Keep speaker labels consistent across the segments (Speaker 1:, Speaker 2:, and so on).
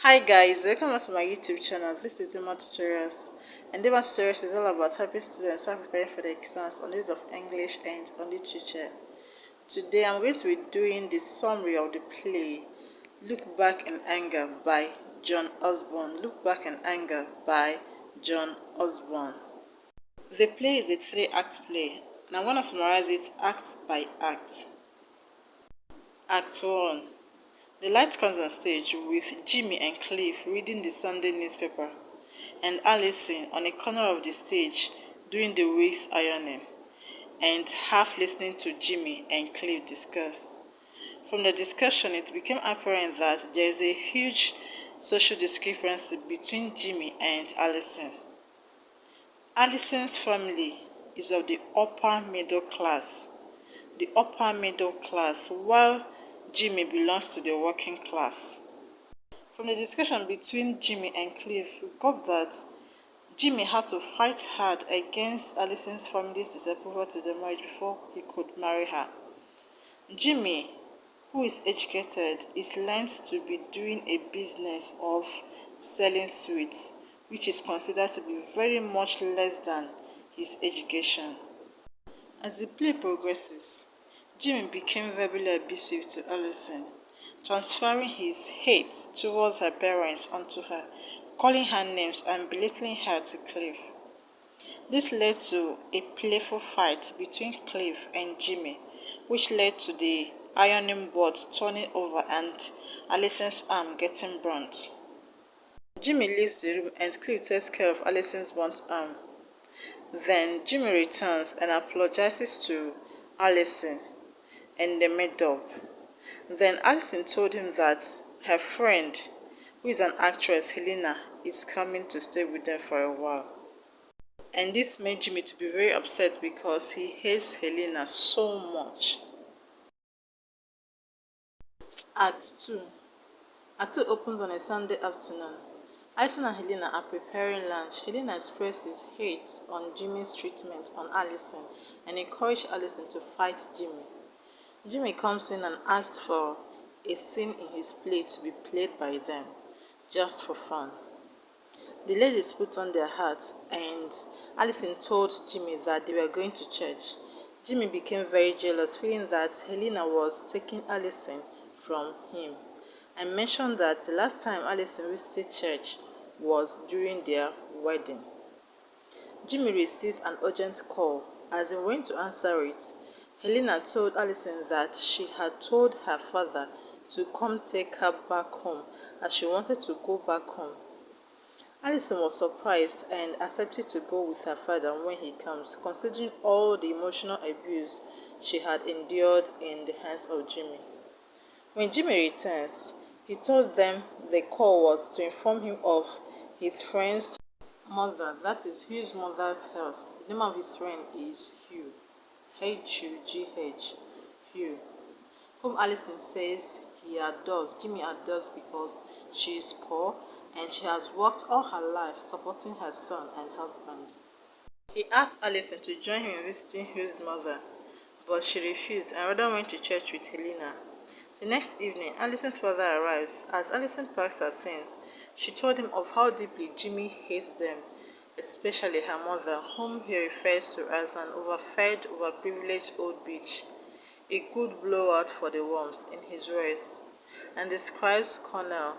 Speaker 1: Hi guys, welcome back to my YouTube channel. This is Jamb Tutorials, and Jamb Tutorials is all about helping students who are preparing for the exams on the use of English and on literature. Today I'm going to be doing the summary of the play Look Back in Anger by Osborne. Look Back in Anger by Osborne. The play is a 3-act play, and I'm going to summarize it act by act. Act 1. The light comes on stage with Jimmy and Cliff reading the Sunday newspaper and Allison on a corner of the stage doing the waist ironing and half listening to Jimmy and Cliff discuss. From the discussion, it became apparent that there is a huge social discrepancy between Jimmy and Allison. Allison's family is of the upper middle class, while Jimmy belongs to the working class. From the discussion between Jimmy and Cliff, we got that Jimmy had to fight hard against Allison's family's disapproval to the marriage before he could marry her. Jimmy, who is educated, is learned to be doing a business of selling sweets, which is considered to be very much less than his education. As the play progresses, Jimmy became verbally abusive to Allison, transferring his hate towards her parents onto her, calling her names and belittling her to Cliff. This led to a playful fight between Cliff and Jimmy, which led to the ironing board turning over and Allison's arm getting burnt. Jimmy leaves the room and Cliff takes care of Allison's burnt arm. Then Jimmy returns and apologizes to Allison, and they made up. Then Allison told him that her friend, who is an actress, Helena, is coming to stay with them for a while. And this made Jimmy to be very upset because he hates Helena so much. Act 2. Act 2 opens on a Sunday afternoon. Allison and Helena are preparing lunch. Helena expresses hate on Jimmy's treatment on Allison and encourages Allison to fight Jimmy. Jimmy comes in and asks for a scene in his play to be played by them, just for fun. The ladies put on their hats and Allison told Jimmy that they were going to church. Jimmy became very jealous, feeling that Helena was taking Allison from him. I mentioned that the last time Allison visited church was during their wedding. Jimmy receives an urgent call. As he went to answer it, Helena told Allison that she had told her father to come take her back home as she wanted to go back home. Allison was surprised and accepted to go with her father when he comes, considering all the emotional abuse she had endured in the hands of Jimmy. When Jimmy returns, he told them the call was to inform him of his friend's mother, that is Hugh's mother's health. The name of his friend is Hugh, H-U-G-H, Hugh, whom Allison says Jimmy adores because she is poor and she has worked all her life supporting her son and husband. He asked Allison to join him in visiting Hugh's mother, but she refused and rather went to church with Helena. The next evening, Allison's father arrives. As Allison packs her things, she told him of how deeply Jimmy hates them, especially her mother, whom he refers to as an overfed, overprivileged old bitch, a good blowout for the worms, in his words, and describes Cornell,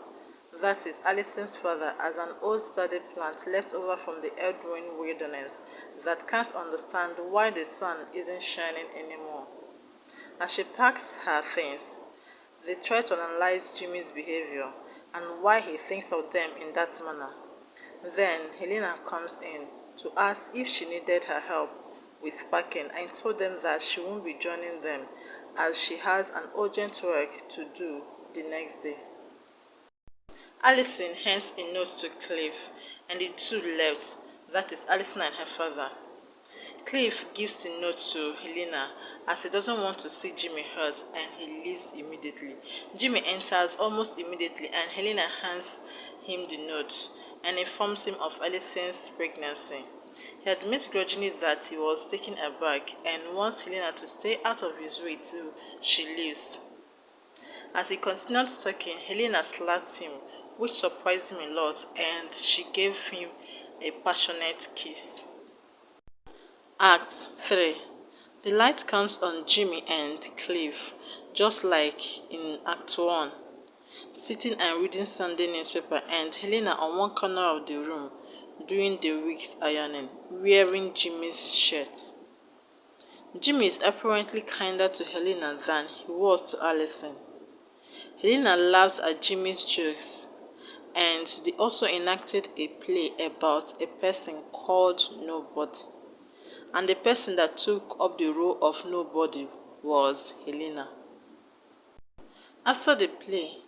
Speaker 1: that is Allison's father, as an old sturdy plant left over from the Edwin wilderness that can't understand why the sun isn't shining anymore. As she packs her things, they try to analyze Jimmy's behavior and why he thinks of them in that manner. Then Helena comes in to ask if she needed her help with packing and told them that she won't be joining them as she has an urgent work to do the next day. Allison hands a note to Cliff and the two left, that is Allison and her father. Cliff gives the note to Helena as he doesn't want to see Jimmy hurt and he leaves immediately. Jimmy enters almost immediately and Helena hands him the note and informs him of Allison's pregnancy. He admits grudgingly that he was taken aback and wants Helena to stay out of his way till she leaves. As he continued talking, Helena slapped him, which surprised him a lot, and she gave him a passionate kiss. Act 3. The light comes on Jimmy and Cliff, just like in Act 1, sitting and reading Sunday newspaper, and Helena on one corner of the room doing the week's ironing, wearing Jimmy's shirt. Jimmy is apparently kinder to Helena than he was to Allison. Helena laughed at Jimmy's jokes, and they also enacted a play about a person called Nobody. And the person that took up the role of Nobody was Helena. After the play,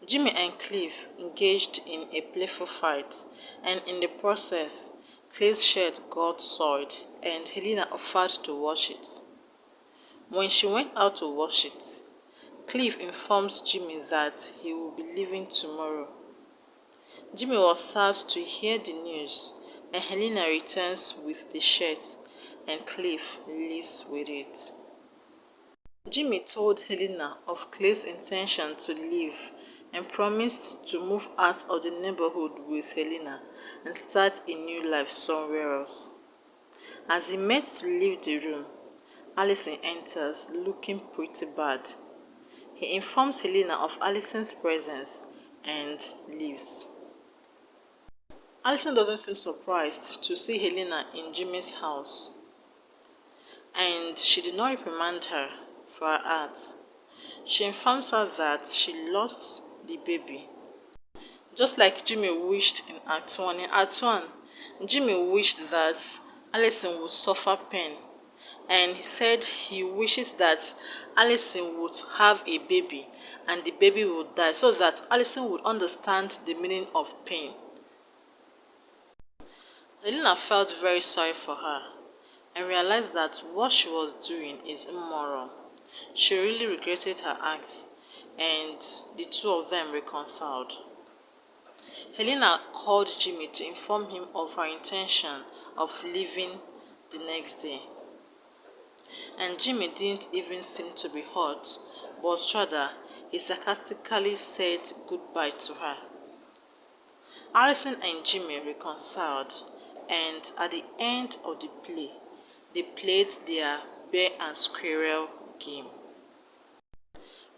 Speaker 1: Jimmy and Cliff engaged in a playful fight, and in the process, Cliff's shirt got soiled, and Helena offered to wash it. When she went out to wash it, Cliff informs Jimmy that he will be leaving tomorrow. Jimmy was sad to hear the news, and Helena returns with the shirt, and Cliff leaves with it. Jimmy told Helena of Cliff's intention to leave and promised to move out of the neighborhood with Helena and start a new life somewhere else. As he made to leave the room, Allison enters looking pretty bad. He informs Helena of Allison's presence and leaves. Allison doesn't seem surprised to see Helena in Jimmy's house, and she did not reprimand her for her act. She informs her that she lost the baby, just like Jimmy wished in Act 1. In Act 1, Jimmy wished that Allison would suffer pain, and he said he wishes that Allison would have a baby and the baby would die so that Allison would understand the meaning of pain. Helena felt very sorry for her and realized that what she was doing is immoral. She really regretted her act, and the two of them reconciled. Helena called Jimmy to inform him of her intention of leaving the next day. And Jimmy didn't even seem to be hurt, but rather he sarcastically said goodbye to her. Allison and Jimmy reconciled, and at the end of the play, they played their bear and squirrel game,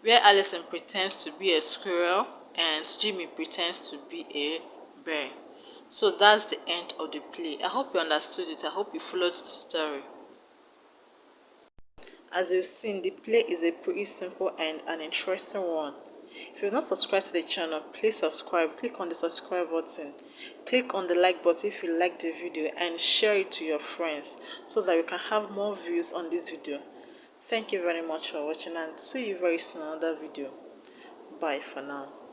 Speaker 1: where Allison pretends to be a squirrel and Jimmy pretends to be a bear. So that's the end of the play. I hope you understood it. I hope you followed the story. As you've seen, the play is a pretty simple and an interesting one. If you've not subscribed to the channel, please subscribe. Click on the subscribe button. Click on the like button if you like the video, and share it to your friends so that we can have more views on this video. Thank you very much for watching, and see you very soon in another video. Bye for now.